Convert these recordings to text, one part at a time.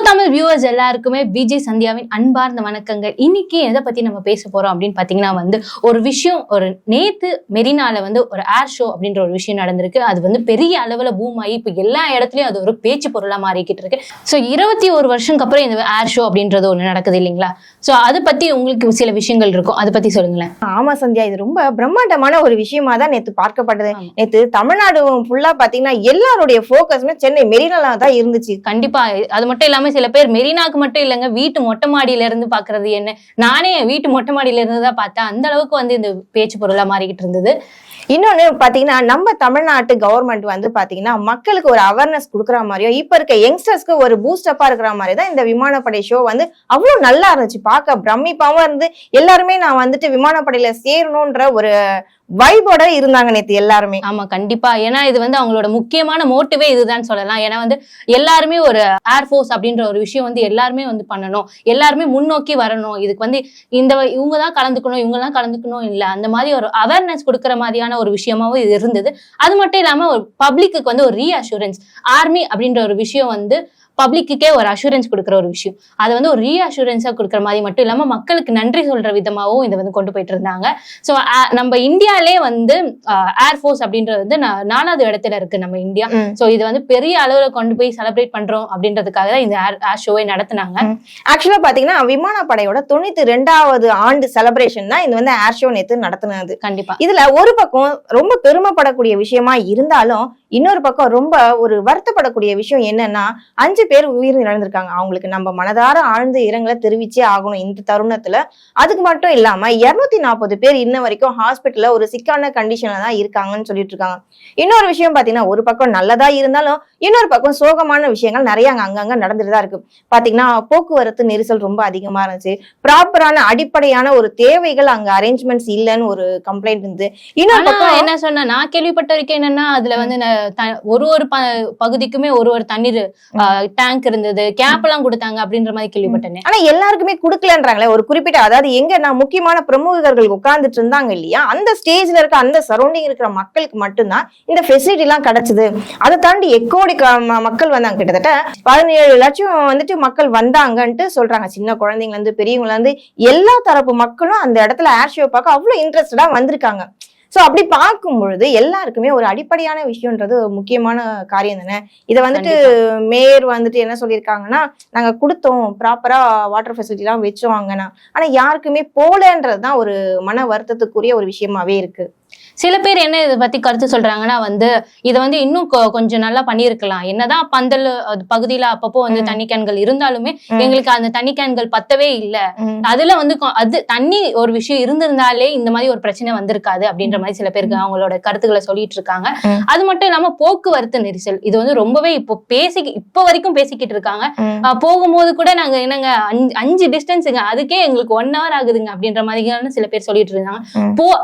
Tamil viewers எல்லாருக்குமே விஜய் சந்தியாவின் அன்பார்ந்த வணக்கங்கள். இன்னைக்கு எதை பத்தி நம்ம பேச போறோம் அப்படின்னு பாத்தீங்கன்னா ஒரு விஷயம், ஒரு நேத்து மெரினால ஒரு ஏர் ஷோ அப்படின்ற ஒரு விஷயம் நடந்திருக்கு. அது பெரிய அளவுல பூம் ஆகி இப்ப எல்லா இடத்துலயும் அது ஒரு பேச்சு பொருளா மாறிக்கிட்டு இருக்கு. ஸோ 21 வருஷத்துக்கு அப்புறம் இந்த ஏர் ஷோ அப்படின்றது ஒண்ணு நடக்குது இல்லைங்களா? ஸோ அதை பத்தி உங்களுக்கு சில விஷயங்கள் இருக்கும், அதை பத்தி சொல்லுங்களேன். ஆமா சந்தியா, இது ரொம்ப பிரம்மாண்டமான ஒரு விஷயமா தான் நேத்து பார்க்கப்பட்டது. நேத்து தமிழ்நாடு ஃபுல்லா பாத்தீங்கன்னா எல்லாருடைய போக்கஸ்மே சென்னை மெரினால தான் இருந்துச்சு. கண்டிப்பா. அது மட்டும் இல்லாம சில பேர் மெரினாக்கு மட்டும் இல்லைங்க, வீட்டு மொட்டை மாடியில இருந்து பாக்குறது என்ன, நானே வீட்டு மொட்டை மாடியில இருந்து தான் பார்த்தேன். அந்த அளவுக்கு இந்த பேச்சு பொருளா மாறிக்கிட்டு இருந்தது. இன்னொன்னு பாத்தீங்கன்னா நம்ம தமிழ்நாட்டு கவர்மெண்ட் பாத்தீங்கன்னா மக்களுக்கு ஒரு அவேர்னஸ் கொடுக்குற மாதிரியோ இப்ப இருக்க யங்ஸ்டர்ஸ்க்கு ஒரு பூஸ்டப்பா இருக்கிற மாதிரி தான் இந்த விமானப்படை ஷோ அவ்வளவு நல்லா இருந்துச்சு. பார்க்க பிரமிப்பாவும் இருந்து எல்லாருமே நான் விமானப்படையில சேரணும்ன்ற ஒரு வைபோட இருந்தாங்க நேத்து எல்லாருமே. ஆமா கண்டிப்பா. ஏன்னா இது அவங்களோட முக்கியமான மோட்டிவே இதுதான் சொல்லலாம். ஏன்னா எல்லாருமே ஒரு ஏர்ஃபோர்ஸ் அப்படின்ற ஒரு விஷயம் எல்லாருமே பண்ணணும், எல்லாருமே முன்னோக்கி வரணும். இதுக்கு இவங்கதான் கலந்துக்கணும், இவங்கதான் கலந்துக்கணும் இல்ல, அந்த மாதிரி ஒரு அவேர்னஸ் கொடுக்குற மாதிரியான ஒரு விஷயமாவும் இது இருந்தது. அது மட்டும் இல்லாம ஒரு பப்ளிக்கு ஒரு ரீஅஷூரன்ஸ், ஆர்மி அப்படின்ற ஒரு விஷயம் பப்ளிக்கே ஒரு அஷூரன்ஸ் கொடுக்குற ஒரு விஷயம். அது ஒரு ரீஅஷூரன்ஸா கொடுக்குற மாதிரி மட்டும் இல்லாம மக்களுக்கு நன்றி சொல்ற விதமாகவும் இதை கொண்டு போயிட்டு இருந்தாங்க. ஸோ நம்ம இந்தியாலே ஏர்ஃபோர்ஸ் அப்படின்றது 4வது இடத்துல இருக்கு நம்ம இந்தியா. ஸோ இது பெரிய அளவுல கொண்டு போய் செலிப்ரேட் பண்றோம் அப்படின்றதுக்காக தான் இந்த ஏர் ஷோவை நடத்தினாங்க. ஆக்சுவலா பாத்தீங்கன்னா விமானப்படையோட 92வது ஆண்டு செலிப்ரேஷன் தான் இந்த ஏர் ஷோ நேத்து நடத்தினது. கண்டிப்பா. இதுல ஒரு பக்கம் ரொம்ப பெருமைப்படக்கூடிய விஷயமா இருந்தாலும் இன்னொரு பக்கம் ரொம்ப ஒரு வருத்தப்படக்கூடிய விஷயம் என்னன்னா 5 பேர் உயிர் இழந்திருக்காங்க. அவங்களுக்கு நம்ம மனதார ஆழ்ந்த இரங்கலை தெரிவிச்சே ஆகணும் இந்த தருணத்துல. அதுக்கு மட்டும் இல்லாம 240 பேர் இன்ன வரைக்கும் ஹாஸ்பிட்டல்ல ஒரு சிக்கான கண்டிஷன்ல தான் இருக்காங்கன்னு சொல்லிட்டு இருக்காங்க. இன்னொரு விஷயம் பாத்தீங்கன்னா ஒரு பக்கம் நல்லதா இருந்தாலும் இன்னொரு பக்கம் சோகமான விஷயங்கள் நிறைய அங்கங்க நடந்துட்டு தான் இருக்கு. பாத்தீங்கன்னா போக்குவரத்து நெரிசல் ரொம்ப அதிகமா இருந்துச்சு. ப்ராப்பரான அடிப்படையான ஒரு தேவைகள் அங்க அரேஞ்ச்மெண்ட்ஸ் இல்லைன்னு ஒரு கம்ப்ளைண்ட் இருந்து. இன்னொரு பக்கம் என்ன சொன்னா நான் கேள்விப்பட்ட வரைக்கும் என்னன்னா அதுல ஒரு பகுதிக்குமே ஒரு தண்ணீர் டேங்க் இருந்தது, கேப் எல்லாம் கொடுத்தாங்க அப்படின்ற மாதிரி கேள்விப்பட்டேன். ஆனா எல்லாருக்குமே குடுக்கலன்றாங்களே. ஒரு குறிப்பிட்ட அதாவது எங்க முக்கியமான பிரமுகர்கள் உட்கார்ந்துட்டு இருந்தாங்க இல்லையா, அந்த ஸ்டேஜ்ல இருக்க அந்த சரௌண்டிங் இருக்கிற மக்களுக்கு மட்டும்தான் இந்த ஃபெசிலிட்டி எல்லாம் கிடைச்சது. அதை தாண்டி எக்கோடி மக்கள் வந்தாங்க. கிட்டத்தட்ட 17 லட்சம் மக்கள் வந்தாங்கன்ட்டு சொல்றாங்க. சின்ன குழந்தைங்க இருந்து பெரியவங்கள இருந்து எல்லா தரப்பு மக்களும் அந்த இடத்துல ஏர் ஷோ பார்க்க அவ்வளவு இன்ட்ரெஸ்டடா வந்திருக்காங்க. சோ அப்படி பார்க்கும் பொழுது எல்லாருக்குமே ஒரு அடிப்படையான விஷயம்ன்றது முக்கியமான காரியம் தானே. இதை மேயர் என்ன சொல்லியிருக்காங்கன்னா, நாங்க கொடுத்தோம் ப்ராப்பரா வாட்டர் ஃபெசிலிட்டி எல்லாம் வச்சோம் அங்கன்னா, ஆனா யாருக்குமே போலன்றதுதான் ஒரு மன வருத்தத்துக்குரிய ஒரு விஷயமாவே இருக்கு. சில பேர் என்ன இதை பத்தி கருத்து சொல்றாங்கன்னா இதை இன்னும் கொஞ்சம் நல்லா பண்ணிருக்கலாம். என்னதான் பந்தல் பகுதியில அப்பப்போ தண்ணி கேன்கள் இருந்தாலுமே எங்களுக்கு அந்த தண்ணி கேன்கள் பத்தவே இல்லை. அதுல அது தண்ணி ஒரு விஷயம் இருந்திருந்தாலே இந்த மாதிரி ஒரு பிரச்சனை வந்திருக்காது அப்படின்ற மாதிரி சில பேருக்கு அவங்களோட கருத்துக்களை சொல்லிட்டு இருக்காங்க. அது மட்டும் இல்லாம போக்குவரத்து நெரிசல் இது ரொம்பவே இப்போ வரைக்கும் பேசிக்கிட்டு இருக்காங்க. போகும்போது கூட நாங்க என்னங்க 5 டிஸ்டன்ஸுங்க, அதுக்கே எங்களுக்கு 1 hour ஆகுதுங்க அப்படின்ற மாதிரியான சில பேர் சொல்லிட்டு இருந்தாங்க.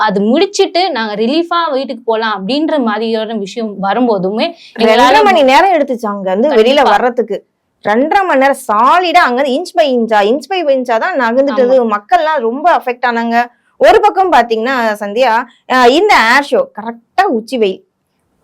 அது முடிச்சிட்டு நாங்க ரிலீஃபா வீட்டுக்கு போலாம் அப்படின்ற மாதிரியான விஷயம் வரும்போதுமே 2.5 மணி நேரம் எடுத்துச்சு அங்க வெளியில வர்றதுக்கு. 2.5 மணி நேரம் சாலிடா அங்க இன்ச் பை இன்ச்சா தான் நகர்ந்துட்டது. மக்கள்லாம் ரொம்ப அஃபெக்ட் ஆனாங்க. ஒரு பக்கம் பாத்தீங்கன்னா சந்தியா, இந்த ஏர் ஷோ கரெக்டா உச்சி வெயில்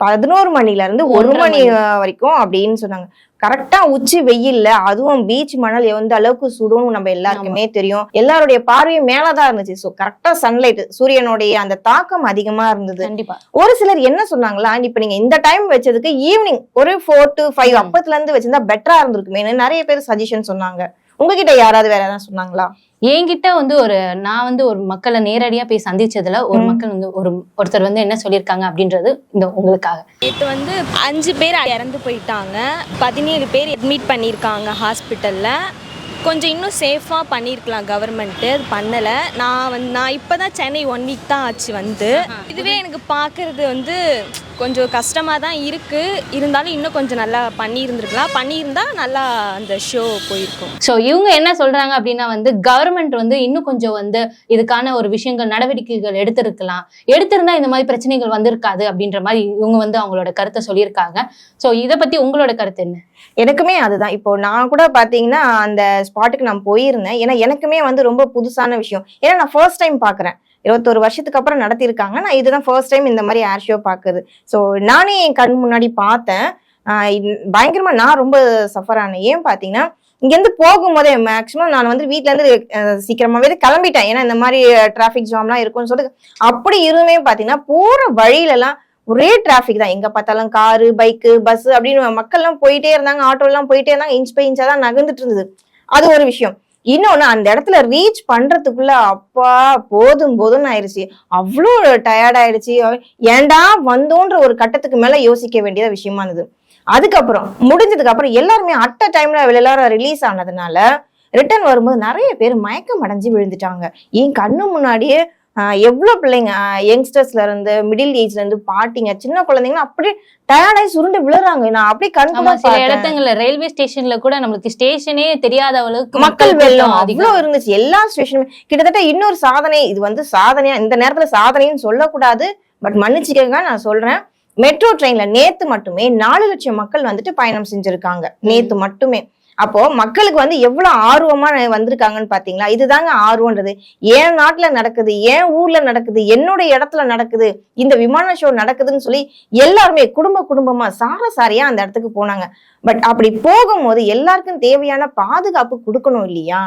11 மணில இருந்து 1 மணி வரைக்கும் அப்படின்னு சொன்னாங்க. கரெக்டா உச்சி வெயில்ல, அதுவும் பீச் மணல் எந்த அளவுக்கு சுடும்னு நம்ம எல்லாருக்குமே தெரியும். எல்லாருடைய பார்வையும் மேலதான் இருந்துச்சு. சோ கரெக்டா சன்லைட், சூரியனுடைய அந்த தாக்கம் அதிகமா இருந்தது. ஒரு சிலர் என்ன சொன்னாங்களா, இப்ப நீங்க இந்த டைம் வச்சதுக்கு ஈவினிங் ஒரு 4 to 5 அப்பத்துல இருந்து வச்சிருந்தா பெட்டரா இருந்திருக்குமே நிறைய பேர் சஜஷன் சொன்னாங்க. உங்ககிட்ட யாராவது வேற ஏதாவது சொன்னாங்களா? என்கிட்ட நான் ஒரு மக்களை நேரடியா போய் சந்திச்சதுல ஒரு மக்கள் ஒருத்தர் என்ன சொல்லியிருக்காங்க அப்படின்றது உங்களுக்காக. நேற்று 5 பேர் இறந்து போயிட்டாங்க, 17 பேர் அட்மிட் பண்ணியிருக்காங்க ஹாஸ்பிட்டல்ல. கொஞ்சம் இன்னும் சேஃபாக பண்ணியிருக்கலாம் கவர்மெண்ட்டு, அது பண்ணலை. நான் இப்போ தான் சென்னை 1 வீக் தான் ஆச்சு இதுவே எனக்கு பார்க்குறது கொஞ்சம் கஷ்டமாக தான் இருக்குது. இருந்தாலும் இன்னும் கொஞ்சம் நல்லா பண்ணியிருந்தா நல்லா அந்த ஷோ போயிருக்கும். ஸோ இவங்க என்ன சொல்கிறாங்க அப்படின்னா கவர்மெண்ட் இன்னும் கொஞ்சம் இதுக்கான ஒரு விஷயங்கள் நடவடிக்கைகள் எடுத்திருந்தா இந்த மாதிரி பிரச்சனைகள் வந்திருக்காது அப்படின்ற மாதிரி இவங்க அவங்களோட கருத்தை சொல்லியிருக்காங்க. ஸோ இதை பற்றி உங்களோட கருத்து என்ன? எனக்குமே அதுதான். இப்போ நான் கூட பாத்தீங்கன்னா அந்த ஸ்பாட்டுக்கு நான் போயிருந்தேன். ஏன்னா எனக்குமே ரொம்ப புதுசான விஷயம். ஏன்னா நான் ஃபர்ஸ்ட் டைம் பாக்குறேன். 21 வருஷத்துக்கு அப்புறம் நடத்திருக்காங்க. நான் இதுதான் ஃபர்ஸ்ட் டைம் இந்த மாதிரி ஏர் ஷோ பாக்குறது. ஸோ நானே என் கண் முன்னாடி பார்த்தேன். பயங்கரமா நான் ரொம்ப சஃபர் ஆனேன். ஏன் பாத்தீங்கன்னா இங்க இருந்து போகும்போதே மேக்சிமம் நான் வந்து வீட்டுல இருந்து சீக்கிரமாவே கிளம்பிட்டேன். ஏன்னா இந்த மாதிரி டிராபிக் ஜாம்லாம் இருக்கும்னு சொல்லிட்டு அப்படி இருந்துமே பாத்தீங்கன்னா போற வழியில எல்லாம் ஒரே டிராபிக் தான். எங்க பார்த்தாலும் காரு, பைக்கு, பஸ் அப்படின்னு மக்கள் எல்லாம் போயிட்டே இருந்தாங்க, ஆட்டோ எல்லாம் போயிட்டே இருந்தாங்க. இன்ச் பை இன்ச்சா தான் நகர்ந்துட்டு இருந்தது. அது ஒரு விஷயம். இன்னொன்னு அந்த இடத்துல ரீச் பண்றதுக்குள்ள அப்பா போதும் போதும்னு ஆயிடுச்சு. அவ்வளோ டயர்ட் ஆயிடுச்சு. ஏன்டா வந்தோன்ற ஒரு கட்டத்துக்கு மேல யோசிக்க வேண்டியத விஷயமா இருந்தது. அதுக்கப்புறம் முடிஞ்சதுக்கு அப்புறம் எல்லாருமே அட் அ டைம்ல எல்லாரும் ரிலீஸ் ஆனதுனால ரிட்டர்ன் வரும்போது நிறைய பேர் மயக்கம் அடைஞ்சு விழுந்துட்டாங்க. என் கண்ணு முன்னாடியே எவ்வளவு பிள்ளைங்க யங்ஸ்டர்ஸ்ல இருந்து மிடில் ஏஜ்ல இருந்து பாட்டிங்க சின்ன குழந்தைங்க அப்படியே டயர்டாகி சுருண்டு விழுறாங்க. நான் அப்படியே கண்ணு சில இடத்துல ரயில்வே ஸ்டேஷன்ல கூட நம்மளுக்கு ஸ்டேஷனே தெரியாத அளவுக்கு மக்கள் வெள்ளம் அவ்வளவு இருந்துச்சு. எல்லா ஸ்டேஷனுமே கிட்டத்தட்ட இன்னொரு சாதனை. இது வந்து சாதனையா இந்த நேரத்துல சாதனைன்னு சொல்லக்கூடாது, பட் மன்னிச்சுக்கங்க நான் சொல்றேன். மெட்ரோ ட்ரெயின்ல நேத்து மட்டுமே 4 லட்சம் மக்கள் வந்துட்டு பயணம் செஞ்சிருக்காங்க. நேத்து மட்டுமே. அப்போ மக்களுக்கு வந்து எவ்வளவு ஆர்வமா வந்திருக்காங்கன்னு பாத்தீங்களா? இதுதாங்க ஆர்வம்ன்றது. என் நாட்டுல நடக்குது, என் ஊர்ல நடக்குது, என்னுடைய இடத்துல நடக்குது, இந்த விமான ஷோ நடக்குதுன்னு சொல்லி எல்லாருமே குடும்பமா சாரசாரியா அந்த இடத்துக்கு போனாங்க. பட் அப்படி போகும்போது எல்லாருக்கும் தேவையான பாதுகாப்பு கொடுக்கணும் இல்லையா?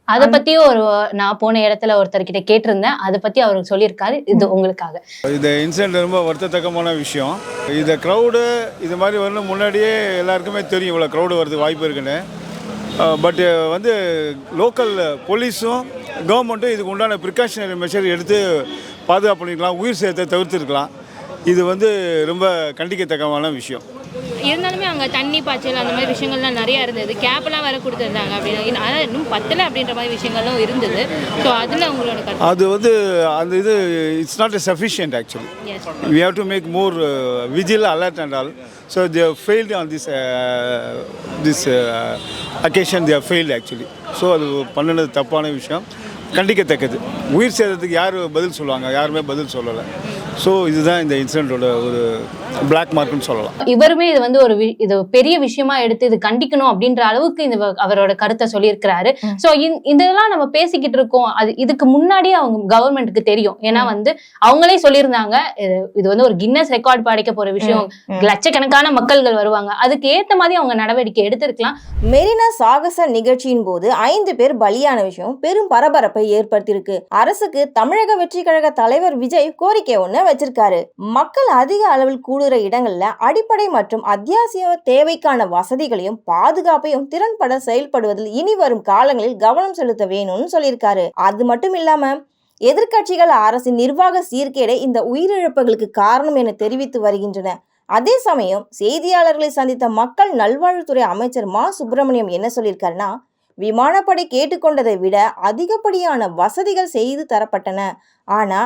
அத பத்தியும் நான் போன இடத்துல ஒருத்தர்கிட்ட கேட்டிருந்தேன். அதை பத்தி அவருக்கு சொல்லியிருக்காரு. இது உங்களுக்காக. இந்த இன்சிடென்ட் ரொம்ப வருத்தத்தக்கமான விஷயம். இந்த க்ரௌடு இது மாதிரி வரணும் முன்னாடியே எல்லாருக்குமே தெரியும் இவ்வளோ க்ரௌடு வரதுக்கு வாய்ப்பு இருக்குன்னு. பட் வந்து லோக்கல் போலீஸும் கவர்மெண்ட்டும் இதுக்கு உண்டான ப்ரிகாஷனரி மெஷர் எடுத்து பாதுகாப்பு பண்ணிக்கலாம், உயிர் சேதத்தை தவிர்த்துருக்கலாம். இது வந்து ரொம்ப கண்டிக்கத்தக்கமான விஷயம். இருந்தாலுமே அங்கே தண்ணி பாய்ச்சல் அந்த மாதிரி விஷயங்கள்லாம் நிறையா இருந்தது. கேப்லாம் வேறு கொடுத்துருந்தாங்க அப்படின்னு, ஆனால் இன்னும் பத்தலை அப்படின்ற மாதிரி விஷயங்களும் இருந்தது. ஸோ அதில் உங்களோட கருத்து? அது வந்து அந்த இது it's not sufficient actually. We have to make more vigil alert and all. So they failed on this occasion. They failed actually. So அது பண்ணினது தப்பான விஷயம், கண்டிக்கத்தக்கது. உயிர் சேதத்துக்கு யார் பதில் சொல்லுவாங்க? யாருமே பதில் சொல்லலை. ஸோ இதுதான் இந்த இன்சிடென்ட்டோட ஒரு பிளாக் மார்க்னு சொல்லலாம். இவருமே இது வந்து இது பெரிய விஷயமா எடுத்து இது கண்டிக்கணும் அப்படின்ற அளவுக்கு அவரோட கருத்தை சொல்லியிருக்கிறாரு. ஸோ இதெல்லாம் நம்ம பேசிக்கிட்டு இருக்கோம். அது இதுக்கு முன்னாடியே அவங்க கவர்மெண்ட்டுக்கு தெரியும். ஏன்னா வந்து அவங்களே சொல்லியிருந்தாங்க இது வந்து ஒரு கின்னஸ் ரெக்கார்ட் படைக்க போற விஷயம், லட்சக்கணக்கான மக்கள்கள் வருவாங்க, அதுக்கு ஏத்த மாதிரி அவங்க நடவடிக்கை எடுத்திருக்கலாம். மெரினா சாகச நிகழ்ச்சியின் போது 5 பேர் பலியான விஷயம் பெரும் பரபரப்பை ஏற்படுத்தியிருக்கு. அரசுக்கு தமிழக வெற்றி கழக தலைவர் விஜய் கோரிக்கை ஒண்ணு வச்சிருக்காரு. மக்கள் அதிக அளவில் கூடுற இடங்கள்ல அடிப்படை மற்றும் அத்தியாவசிய தேவைக்கான வசதிகளையும் பாதுகாப்பையும் திறன்பட செயல்படுவதில் இனி வரும் காலங்களில் கவனம் செலுத்த வேணும்னு சொல்லியிருக்காரு. அது மட்டும் இல்லாம எதிர்கட்சிகள் அரசின் நிர்வாக சீர்கேடை இந்த உயிரிழப்புகளுக்கு காரணம் என தெரிவித்து வருகின்றன. அதே சமயம் செய்தியாளர்களை சந்தித்த மக்கள் நல்வாழ்வுத்துறை அமைச்சர் மா சுப்பிரமணியம் என்ன சொல்லியிருக்காருன்னா, விமானப்படை கேட்டுக்கொண்டதை விட அதிகப்படியான வசதிகள் செய்து தரப்பட்டன, ஆனா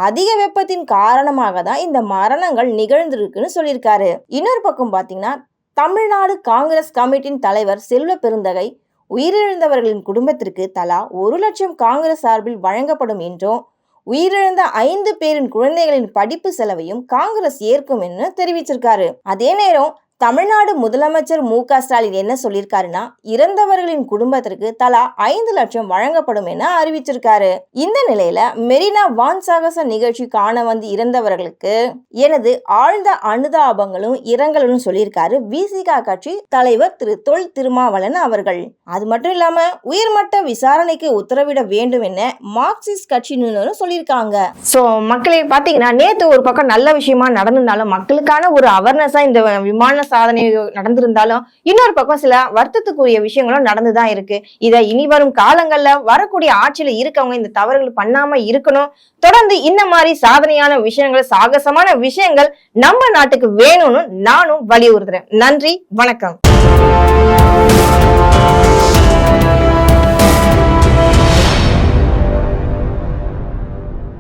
அதிக வெப்பத்தின் காரணமாக தான் இந்த மரணங்கள் நிகழ்ந்திருக்குன்னு சொல்லியிருக்காரு. இன்னொரு பக்கம் பாத்தீங்கன்னா, தமிழ்நாடு காங்கிரஸ் கமிட்டியின் தலைவர் செல்வ பெருந்தகை உயிரிழந்தவர்களின் குடும்பத்திற்கு தலா 1 லட்சம் காங்கிரஸ் சார்பில் வழங்கப்படும் என்றும், உயிரிழந்த 5 பேரின் குழந்தைகளின் படிப்பு செலவையும் காங்கிரஸ் ஏற்கும் என்று தெரிவிச்சிருக்காரு. அதே நேரம் தமிழ்நாடு முதலமைச்சர் மு.க. ஸ்டாலின் என்ன சொல்லியிருக்காருன்னா, இறந்தவர்களின் குடும்பத்திற்கு தலா 5 லட்சம் வழங்கப்படும் என அறிவிச்சிருக்காரு. இந்த நிலையில மெரினா வான் சாகச நிகழ்ச்சி காண வந்து இறந்தவர்களுக்கு எனது ஆழ்ந்த அனுதாபங்களும் இரங்கலும் சொல்லியிருக்காரு விசிக கட்சி தலைவர் திரு தொல் திருமாவளவன் அவர்கள். அது மட்டும் இல்லாம உயர்மட்ட விசாரணைக்கு உத்தரவிட வேண்டும் என மார்க்சிஸ்ட் கட்சியினரும் சொல்லியிருக்காங்க. சோ மக்களே பாத்தீங்கன்னா, நேத்து ஒரு பக்கம் நல்ல விஷயமா நடந்திருந்தாலும் மக்களுக்கான ஒரு அவேர்னஸா இந்த விமான சாதனை நடந்திருந்தாலும் இன்னொரு பக்கம் சில வருத்தத்துக்குரிய விஷயங்களும் நடந்துதான் இருக்கு. இதை இனி வரும் காலங்கள்ல வரக்கூடிய ஆட்சியில இருக்கவங்க இந்த தவறுகள் பண்ணாம இருக்கணும். தொடர்ந்து இந்த மாதிரி சாதனையான விஷயங்கள், சாகசமான விஷயங்கள் நம்ம நாட்டுக்கு வேணும்னு நானும் வலியுறுத்துறேன். நன்றி, வணக்கம்.